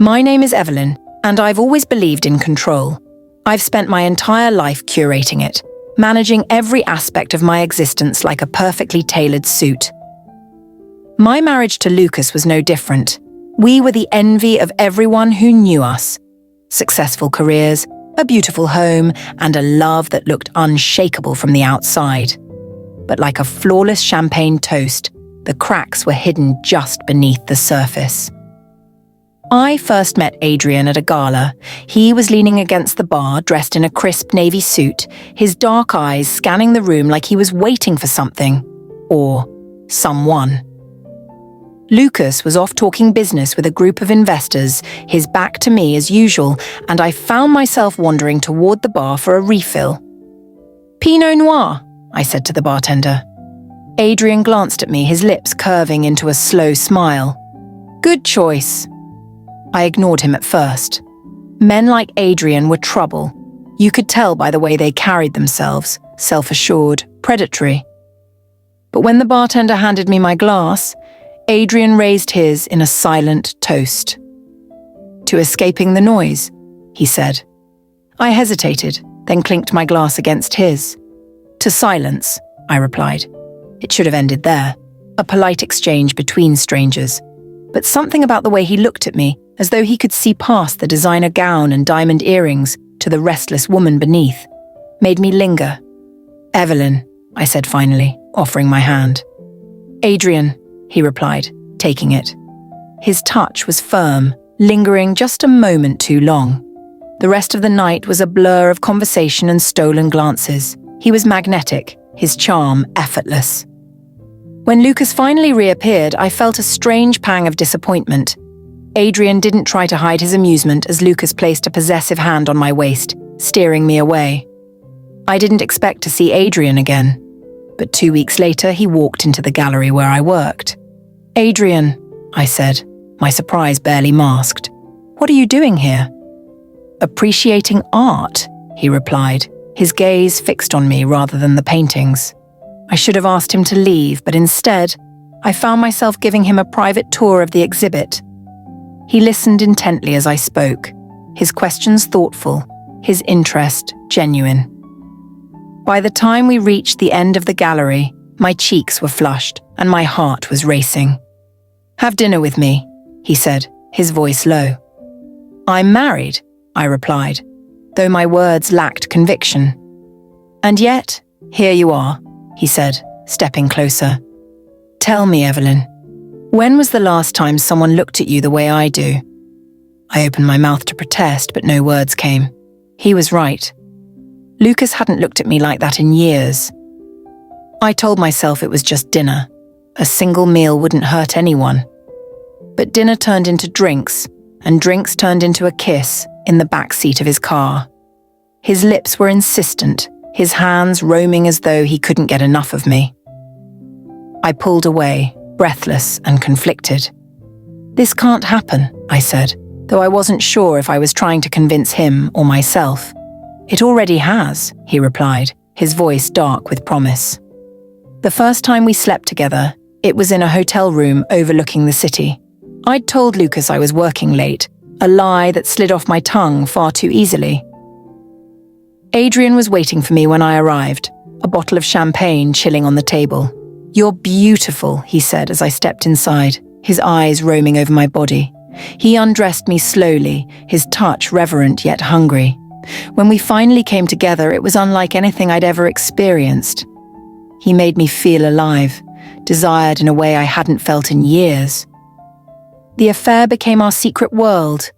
My name is Evelyn, and I've always believed in control. I've spent my entire life curating it, managing every aspect of my existence like a perfectly tailored suit. My marriage to Lucas was no different. We were the envy of everyone who knew us. Successful careers, a beautiful home, and a love that looked unshakable from the outside. But like a flawless champagne toast, the cracks were hidden just beneath the surface. I first met Adrian at a gala. He was leaning against the bar, dressed in a crisp navy suit, his dark eyes scanning the room like he was waiting for something. Or someone. Lucas was off talking business with a group of investors, his back to me as usual, and I found myself wandering toward the bar for a refill. "Pinot Noir," I said to the bartender. Adrian glanced at me, his lips curving into a slow smile. "Good choice." I ignored him at first. Men like Adrian were trouble. You could tell by the way they carried themselves, self-assured, predatory. But when the bartender handed me my glass, Adrian raised his in a silent toast. "To escaping the noise," he said. I hesitated, then clinked my glass against his. "To silence," I replied. It should have ended there, a polite exchange between strangers. But something about the way he looked at me, as though he could see past the designer gown and diamond earrings to the restless woman beneath, made me linger. "Evelyn," I said finally, offering my hand. "Adrian," he replied, taking it. His touch was firm, lingering just a moment too long. The rest of the night was a blur of conversation and stolen glances. He was magnetic, his charm effortless. When Lucas finally reappeared, I felt a strange pang of disappointment. Adrian didn't try to hide his amusement as Lucas placed a possessive hand on my waist, steering me away. I didn't expect to see Adrian again, but 2 weeks later he walked into the gallery where I worked. "Adrian," I said, my surprise barely masked. "What are you doing here?" "Appreciating art," he replied, his gaze fixed on me rather than the paintings. I should have asked him to leave, but instead, I found myself giving him a private tour of the exhibit. He listened intently as I spoke, his questions thoughtful, his interest genuine. By the time we reached the end of the gallery, my cheeks were flushed and my heart was racing. "Have dinner with me," he said, his voice low. "I'm married," I replied, though my words lacked conviction. "And yet, here you are," he said, stepping closer. "Tell me, Evelyn, when was the last time someone looked at you the way I do?" I opened my mouth to protest, but no words came. He was right. Lucas hadn't looked at me like that in years. I told myself it was just dinner. A single meal wouldn't hurt anyone. But dinner turned into drinks, and drinks turned into a kiss in the back seat of his car. His lips were insistent, his hands roaming as though he couldn't get enough of me. I pulled away, breathless and conflicted. "This can't happen," I said, though I wasn't sure if I was trying to convince him or myself. "It already has," he replied, his voice dark with promise. The first time we slept together, it was in a hotel room overlooking the city. I'd told Lucas I was working late, a lie that slid off my tongue far too easily. Adrian was waiting for me when I arrived, a bottle of champagne chilling on the table. "You're beautiful," he said as I stepped inside, his eyes roaming over my body. He undressed me slowly, his touch reverent yet hungry. When we finally came together, it was unlike anything I'd ever experienced. He made me feel alive, desired in a way I hadn't felt in years. The affair became our secret world,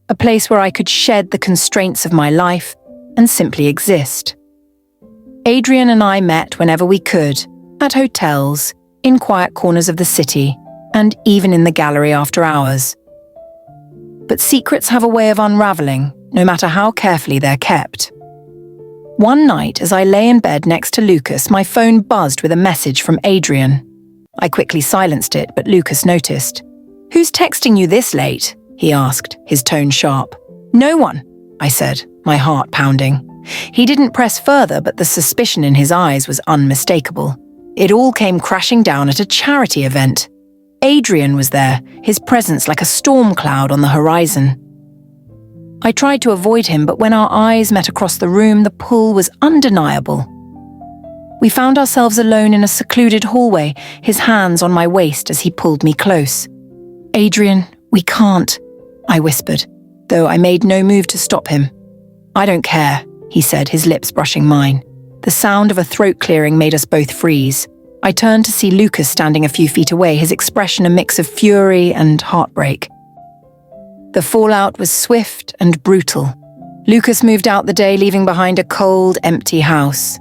a place where I could shed the constraints of my life and simply exist. Adrian and I met whenever we could, at hotels, in quiet corners of the city, and even in the gallery after hours. But secrets have a way of unraveling, no matter how carefully they're kept. One night, as I lay in bed next to Lucas, my phone buzzed with a message from Adrian. I quickly silenced it, but Lucas noticed. "Who's texting you this late?" he asked, his tone sharp. "No one," I said, my heart pounding. He didn't press further, but the suspicion in his eyes was unmistakable. It all came crashing down at a charity event. Adrian was there, his presence like a storm cloud on the horizon. I tried to avoid him, but when our eyes met across the room, the pull was undeniable. We found ourselves alone in a secluded hallway, his hands on my waist as he pulled me close. "Adrian, we can't," I whispered, though I made no move to stop him. "I don't care," he said, his lips brushing mine. The sound of a throat clearing made us both freeze. I turned to see Lucas standing a few feet away, his expression a mix of fury and heartbreak. The fallout was swift and brutal. Lucas moved out the day, leaving behind a cold, empty house.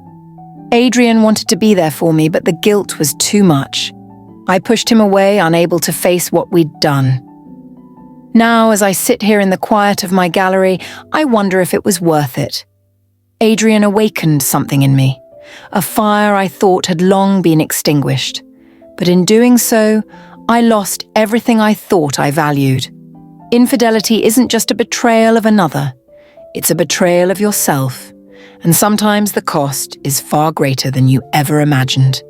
Adrian wanted to be there for me, but the guilt was too much. I pushed him away, unable to face what we'd done. Now, as I sit here in the quiet of my gallery, I wonder if it was worth it. Adrian awakened something in me, a fire I thought had long been extinguished. But in doing so, I lost everything I thought I valued. Infidelity isn't just a betrayal of another, it's a betrayal of yourself, and sometimes the cost is far greater than you ever imagined.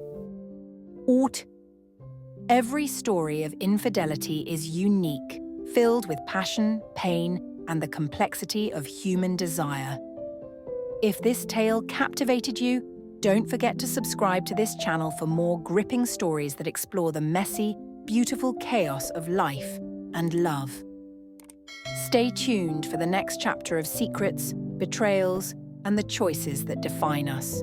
Every story of infidelity is unique, filled with passion, pain, and the complexity of human desire. If this tale captivated you, don't forget to subscribe to this channel for more gripping stories that explore the messy, beautiful chaos of life and love. Stay tuned for the next chapter of secrets, betrayals, and the choices that define us.